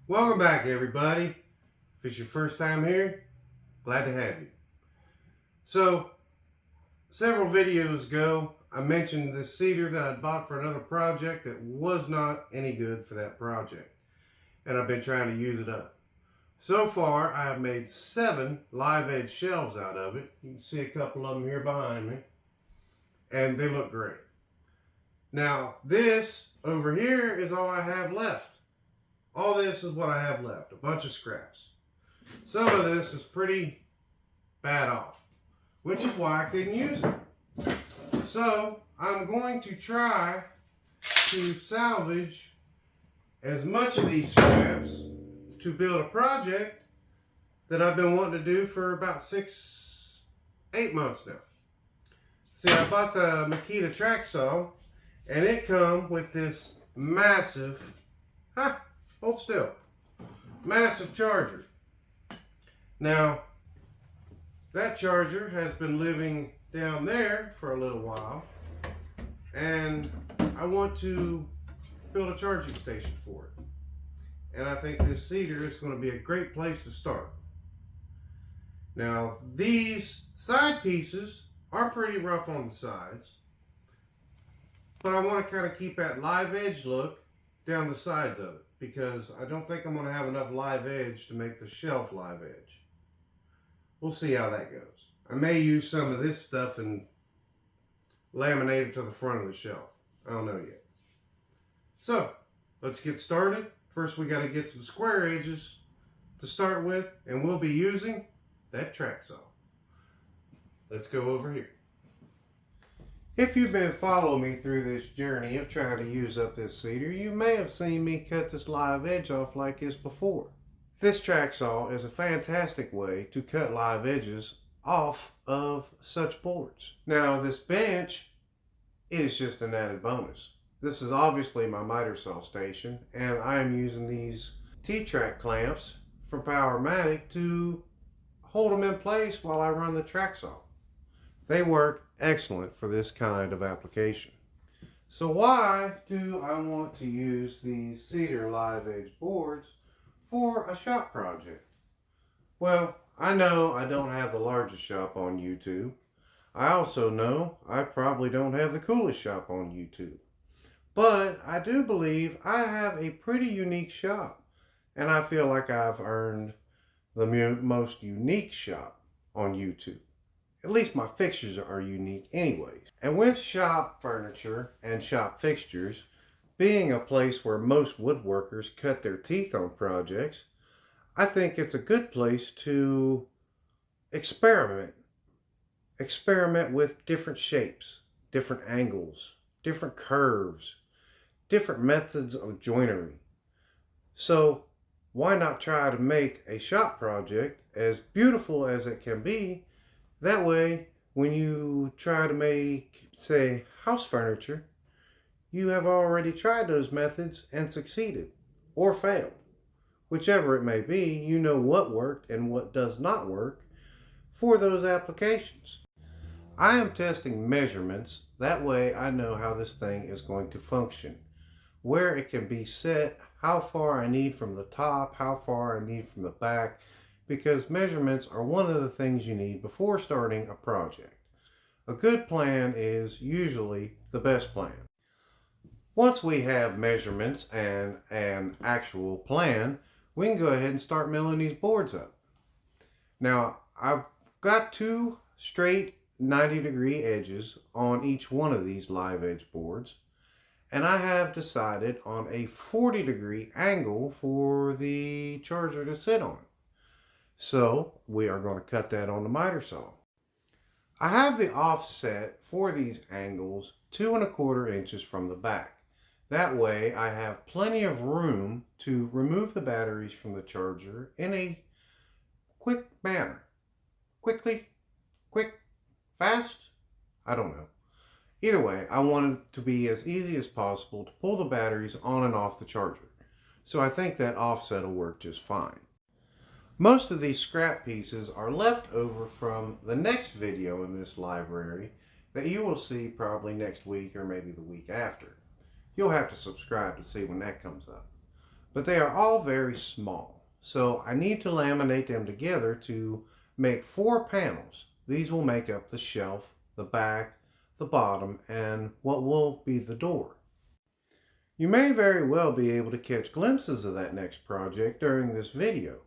Welcome back, everybody. If it's your first time here, glad to have you. So, several videos ago, I mentioned this cedar that I bought for another project that was not any good for that project. And I've been trying to use it up. So far, I have made 7 live edge shelves out of it. You can see a couple of them here behind me. And they look great. Now, this over here is all I have left. All this is what I have left, a bunch of scraps. Some of this is pretty bad off, which is why I couldn't use it. So I'm going to try to salvage as much of these scraps to build a project that I've been wanting to do for about 8 months now. See, I bought the Makita track saw, and it comes with this massive, hold still, massive charger. Now, that charger has been living down there for a little while, and I want to build a charging station for it. And I think this cedar is going to be a great place to start. Now, these side pieces are pretty rough on the sides, but I want to kind of keep that live edge look down the sides of it, because I don't think I'm going to have enough live edge to make the shelf live edge. We'll see how that goes. I may use some of this stuff and laminate it to the front of the shelf. I don't know yet. So, let's get started. First, we got to get some square edges to start with, and we'll be using that track saw. Let's go over here. If you've been following me through this journey of trying to use up this cedar, you may have seen me cut this live edge off like this before. This track saw is a fantastic way to cut live edges off of such boards. Now, this bench is just an added bonus. This is obviously my miter saw station, and I am using these T-track clamps from Powermatic to hold them in place while I run the track saw. They work excellent for this kind of application. So why do I want to use these cedar live edge boards for a shop project? Well, I know I don't have the largest shop on YouTube. I also know I probably don't have the coolest shop on YouTube. But I do believe I have a pretty unique shop, and I feel like I've earned the most unique shop on YouTube. At least my fixtures are unique anyways. And with shop furniture and shop fixtures being a place where most woodworkers cut their teeth on projects, I think it's a good place to experiment. Experiment with different shapes, different angles, different curves, different methods of joinery. So why not try to make a shop project as beautiful as it can be? That way, when you try to make, say, house furniture, you have already tried those methods and succeeded, or failed. Whichever it may be, you know what worked and what does not work for those applications. I am testing measurements, that way I know how this thing is going to function, where it can be set, how far I need from the top, how far I need from the back, because measurements are one of the things you need before starting a project. A good plan is usually the best plan. Once we have measurements and an actual plan, we can go ahead and start milling these boards up. Now, I've got 2 straight 90-degree edges on each one of these live edge boards, and I have decided on a 40-degree angle for the charger to sit on. So we are going to cut that on the miter saw. I have the offset for these angles 2 1/4 inches from the back. That way I have plenty of room to remove the batteries from the charger in a quick manner. Quick, fast? I don't know. Either way, I want it to be as easy as possible to pull the batteries on and off the charger. So I think that offset will work just fine. Most of these scrap pieces are left over from the next video in this library that you will see probably next week or maybe the week after. You'll have to subscribe to see when that comes up. but they are all very small. So I need to laminate them together to make 4 panels. These will make up the shelf, the back, the bottom, and what will be the door. You may very well be able to catch glimpses of that next project during this video,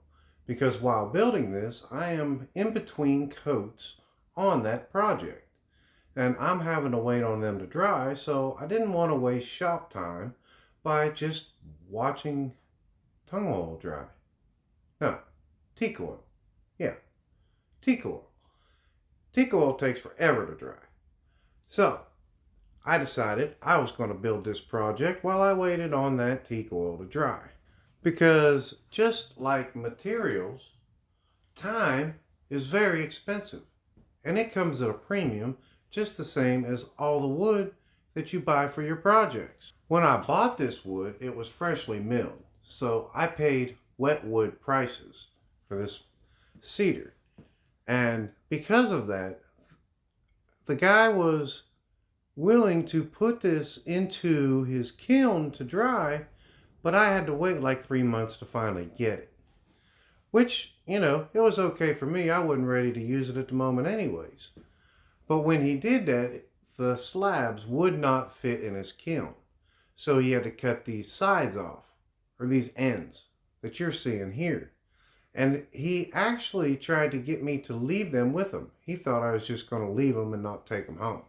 because while building this, I am in between coats on that project, and I'm having to wait on them to dry, so I didn't want to waste shop time by just watching tung oil dry. No, teak oil. Yeah, teak oil. Teak oil takes forever to dry. So I decided I was going to build this project while I waited on that teak oil to dry. Because just like materials, time is very expensive. And it comes at a premium just the same as all the wood that you buy for your projects. When I bought this wood, it was freshly milled. So I paid wet wood prices for this cedar. And because of that, the guy was willing to put this into his kiln to dry, but I had to wait like 3 months to finally get it. Which, you know, it was okay for me. I wasn't ready to use it at the moment anyways. But when he did that, the slabs would not fit in his kiln. So he had to cut these sides off, or these ends that you're seeing here. And he actually tried to get me to leave them with him. He thought I was just going to leave them and not take them home.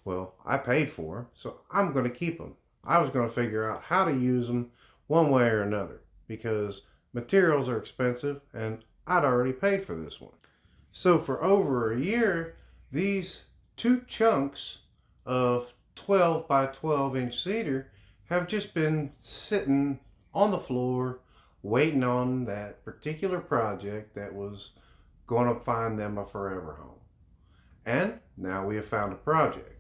Well, I paid for them, so I'm going to keep them. I was going to figure out how to use them one way or another, because materials are expensive and I'd already paid for this one. So for over a year, these 2 chunks of 12 by 12 inch cedar have just been sitting on the floor waiting on that particular project that was going to find them a forever home. And now we have found a project.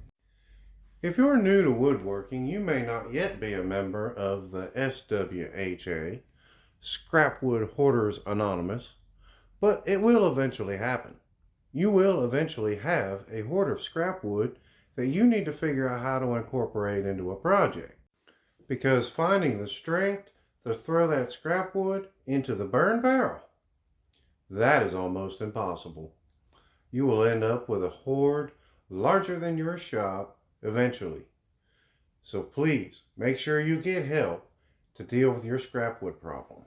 If you're new to woodworking, you may not yet be a member of the SWHA, Scrap Wood Hoarders Anonymous, but it will eventually happen. You will eventually have a hoard of scrap wood that you need to figure out how to incorporate into a project. Because finding the strength to throw that scrap wood into the burn barrel, that is almost impossible. You will end up with a hoard larger than your shop eventually. So please make sure you get help to deal with your scrap wood problem.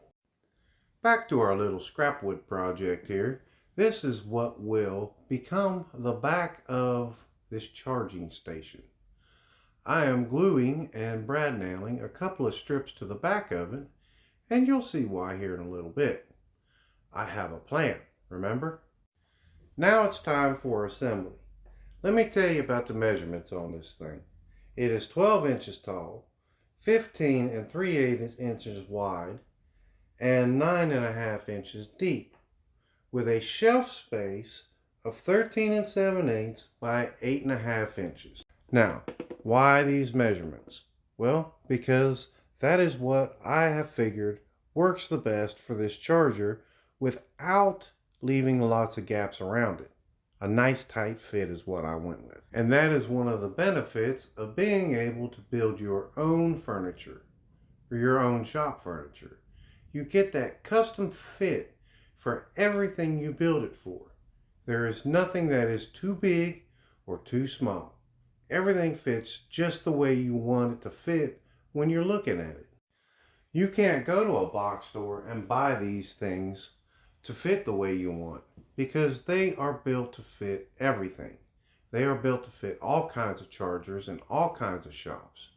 Back to our little scrap wood project here. This is what will become the back of this charging station. I am gluing and brad nailing a couple of strips to the back of it, and you'll see why here in a little bit. I have a plan, remember? Now it's time for assembly. Let me tell you about the measurements on this thing. It is 12 inches tall, 15 3/8 inches wide, and 9.5 inches deep, with a shelf space of 13 7/8 by 8.5 inches. Now, why these measurements? Well, because that is what I have figured works the best for this charger without leaving lots of gaps around it. A nice tight fit is what I went with. And that is one of the benefits of being able to build your own furniture or your own shop furniture. You get that custom fit for everything you build it for. There is nothing that is too big or too small. Everything fits just the way you want it to fit when you're looking at it. You can't go to a box store and buy these things to fit the way you want, because they are built to fit everything. They are built to fit all kinds of chargers in all kinds of shops.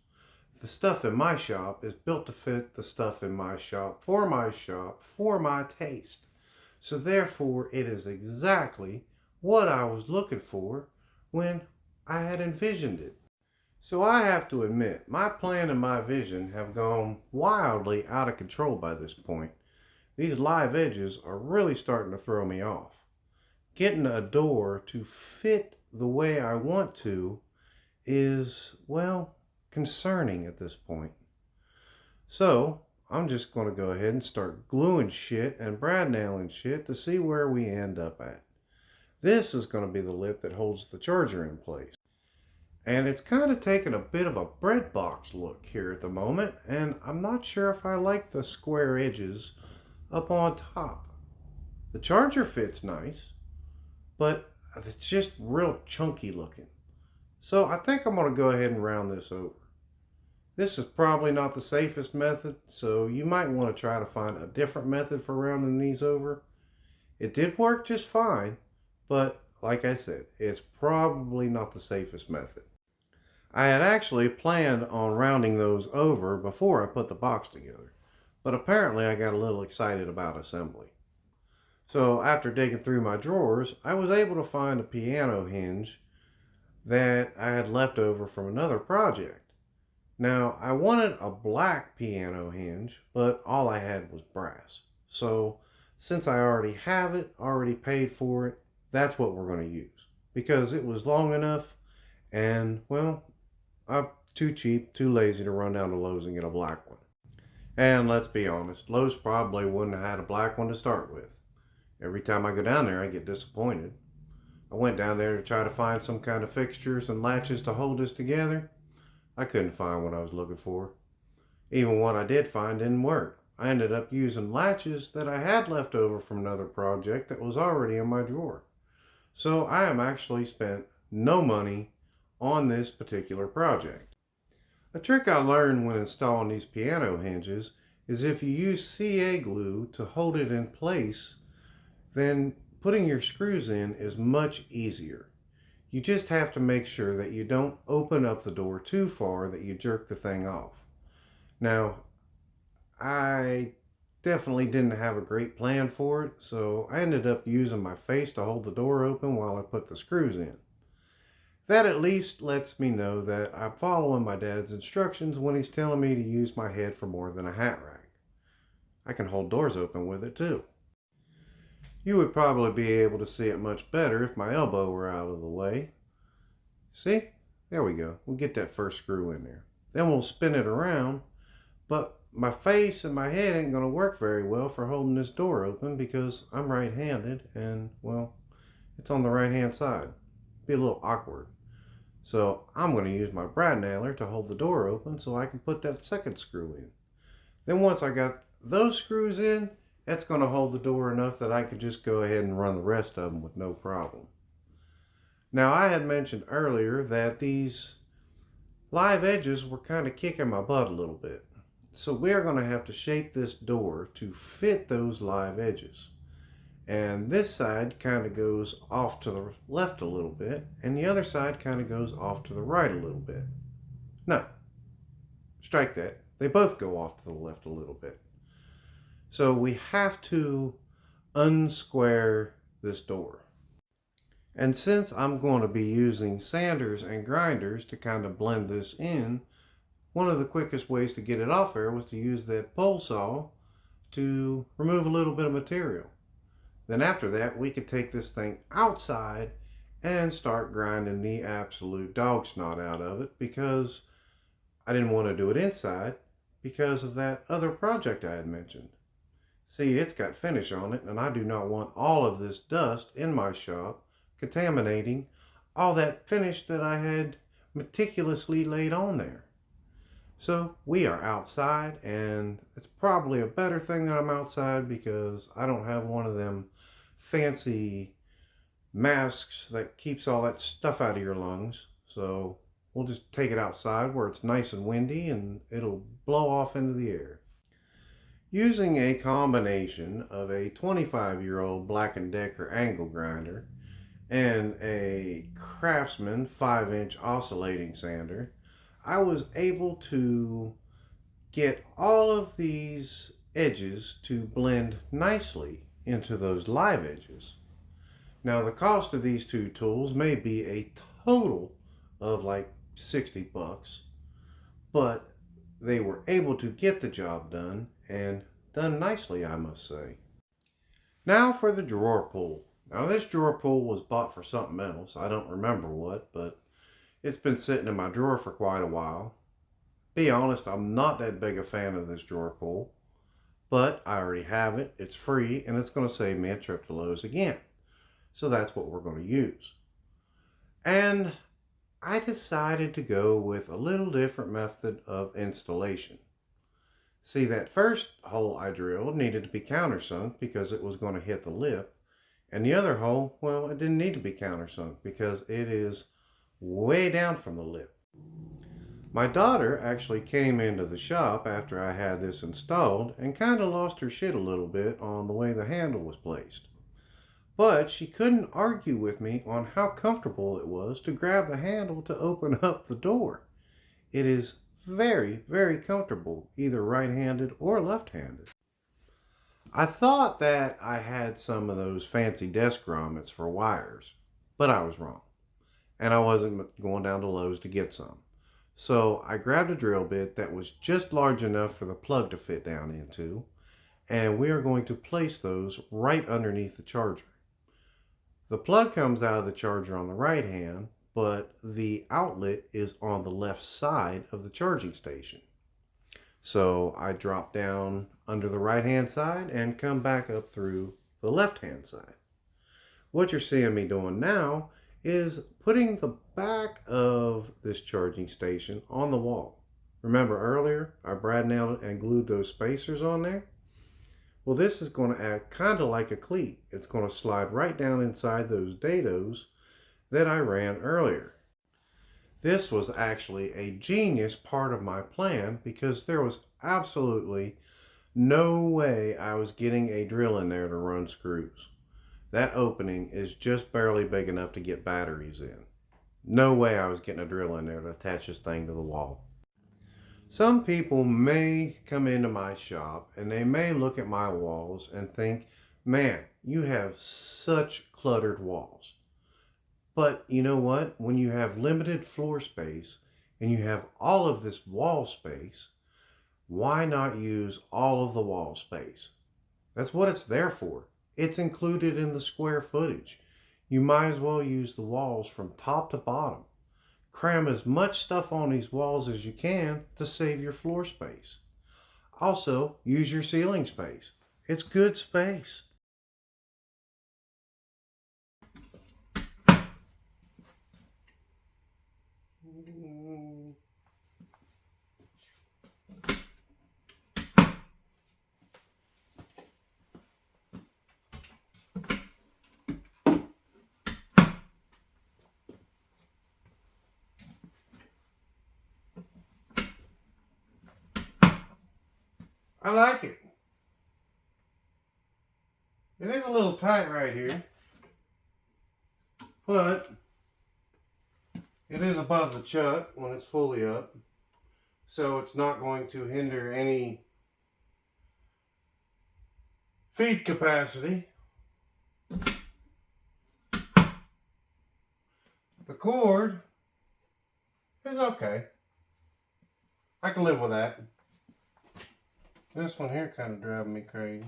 The stuff in my shop is built to fit the stuff in my shop, for my taste. So therefore it is exactly what I was looking for when I had envisioned it. So I have to admit, my plan and my vision have gone wildly out of control by this point. These live edges are really starting to throw me off. Getting a door to fit the way I want to is, well, concerning at this point. So I'm just going to go ahead and start gluing shit and brad nailing shit to see where we end up at. This is going to be the lip that holds the charger in place. And it's kind of taken a bit of a bread box look here at the moment, and I'm not sure if I like the square edges up on top. The charger fits nice, but it's just real chunky looking. So I think I'm going to go ahead and round this over. This is probably not the safest method, so you might want to try to find a different method for rounding these over. It did work just fine, but like I said, it's probably not the safest method. I had actually planned on rounding those over before I put the box together, but apparently I got a little excited about assembly. So after digging through my drawers, I was able to find a piano hinge that I had left over from another project. Now, I wanted a black piano hinge, but all I had was brass. So since I already have it, already paid for it, that's what we're going to use. Because it was long enough, and well, I'm too cheap, too lazy to run down to Lowe's and get a black one. And let's be honest, Lowe's probably wouldn't have had a black one to start with. Every time I go down there, I get disappointed. I went down there to try to find some kind of fixtures and latches to hold this together. I couldn't find what I was looking for. Even what I did find didn't work. I ended up using latches that I had left over from another project that was already in my drawer. So I am actually spent no money on this particular project. A trick I learned when installing these piano hinges is if you use CA glue to hold it in place, then putting your screws in is much easier. You just have to make sure that you don't open up the door too far that you jerk the thing off. Now, I definitely didn't have a great plan for it, so I ended up using my face to hold the door open while I put the screws in. That at least lets me know that I'm following my dad's instructions when he's telling me to use my head for more than a hat rack. I can hold doors open with it too. You would probably be able to see it much better if my elbow were out of the way. See? There we go. We'll get that first screw in there. Then we'll spin it around, but my face and my head ain't going to work very well for holding this door open because I'm right-handed and, well, it's on the right-hand side. Be a little awkward. So I'm going to use my brad nailer to hold the door open so I can put that second screw in. Then once I got those screws in, that's going to hold the door enough that I could just go ahead and run the rest of them with no problem. Now, I had mentioned earlier that these live edges were kind of kicking my butt a little bit. So we're going to have to shape this door to fit those live edges. And this side kind of goes off to the left a little bit, and the other side kind of goes off to the right a little bit. No, strike that. They both go off to the left a little bit. So we have to unsquare this door. And since I'm going to be using sanders and grinders to kind of blend this in, one of the quickest ways to get it off there was to use that pole saw to remove a little bit of material. Then after that, we could take this thing outside and start grinding the absolute dog snot out of it because I didn't want to do it inside because of that other project I had mentioned. See, it's got finish on it, and I do not want all of this dust in my shop contaminating all that finish that I had meticulously laid on there. So we are outside, and it's probably a better thing that I'm outside because I don't have one of them fancy masks that keeps all that stuff out of your lungs. So we'll just take it outside where it's nice and windy and it'll blow off into the air. Using a combination of a 25-year-old Black & Decker angle grinder and a Craftsman 5-inch oscillating sander, I was able to get all of these edges to blend nicely into those live edges. Now the cost of these two tools may be a total of like 60 bucks, but they were able to get the job done, and done nicely, I must say. Now for the drawer pull. Now this drawer pull was bought for something else. I don't remember what, but it's been sitting in my drawer for quite a while. Be honest, I'm not that big a fan of this drawer pull, but I already have it. It's free, and it's going to save me a trip to Lowe's again. So that's what we're going to use. And I decided to go with a little different method of installation. See, that first hole I drilled needed to be countersunk because it was going to hit the lip. And the other hole, well, it didn't need to be countersunk because it is way down from the lip. My daughter actually came into the shop after I had this installed and kind of lost her shit a little bit on the way the handle was placed. But she couldn't argue with me on how comfortable it was to grab the handle to open up the door. It is very, very comfortable, either right-handed or left-handed. I thought that I had some of those fancy desk grommets for wires, but I was wrong. And I wasn't going down to Lowe's to get some. So I grabbed a drill bit that was just large enough for the plug to fit down into, and we are going to place those right underneath the charger. The plug comes out of the charger on the right hand, but the outlet is on the left side of the charging station. So I drop down under the right hand side and come back up through the left hand side. What you're seeing me doing now is putting the back of this charging station on the wall. Remember earlier I brad nailed and glued those spacers on there? Well, this is going to act kind of like a cleat. It's going to slide right down inside those dados that I ran earlier. This was actually a genius part of my plan because there was absolutely no way I was getting a drill in there to run screws. That opening is just barely big enough to get batteries in. No way I was getting a drill in there to attach this thing to the wall. Some people may come into my shop and they may look at my walls and think, man, you have such cluttered walls. But you know what? When you have limited floor space and you have all of this wall space, why not use all of the wall space? That's what it's there for. It's included in the square footage. You might as well use the walls from top to bottom. Cram as much stuff on these walls as you can to save your floor space. Also, use your ceiling space. It's good space. I like it. It is a little tight right here, but it is above the chuck when it's fully up, so it's not going to hinder any feed capacity. The cord is okay. I can live with that. This one here kind of driving me crazy.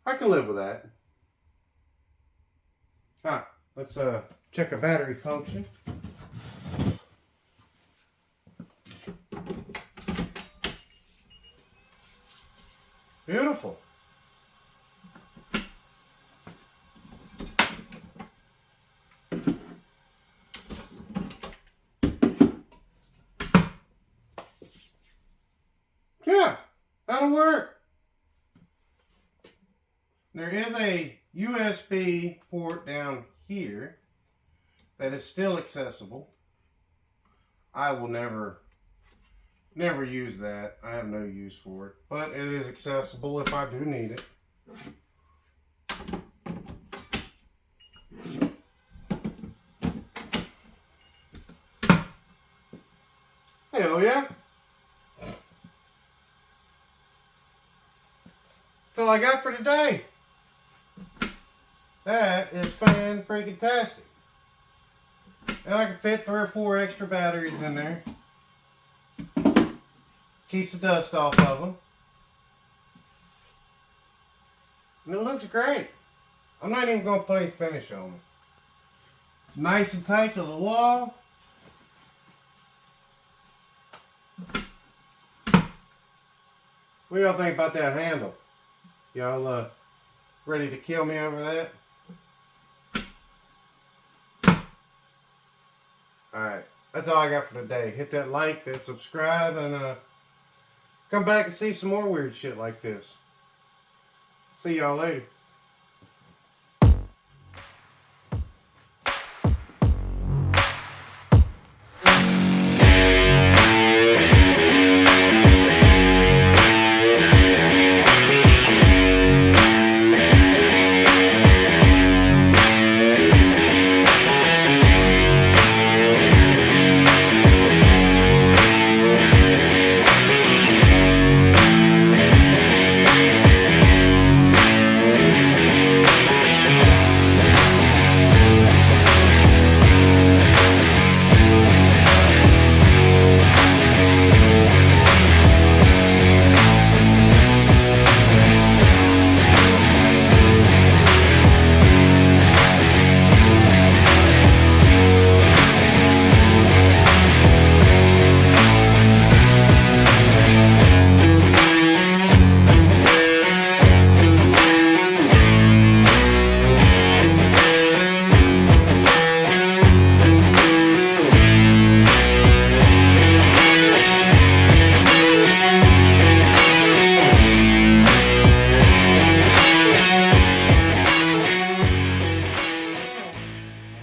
I can live with that. Let's check a battery function. Beautiful. Yeah, that'll work. There is a USB port down here that is still accessible. I will never use that. I have no use for it, but it is accessible if I do need it. Hell yeah. That's all I got for today. That is fan-freaking-tastic. And I can fit 3 or 4 extra batteries in there. Keeps the dust off of them. And it looks great. I'm not even going to put any finish on it. It's nice and tight to the wall. What do y'all think about that handle? Y'all ready to kill me over that? That's all I got for today. Hit that like, that subscribe, and come back and see some more weird shit like this. See y'all later.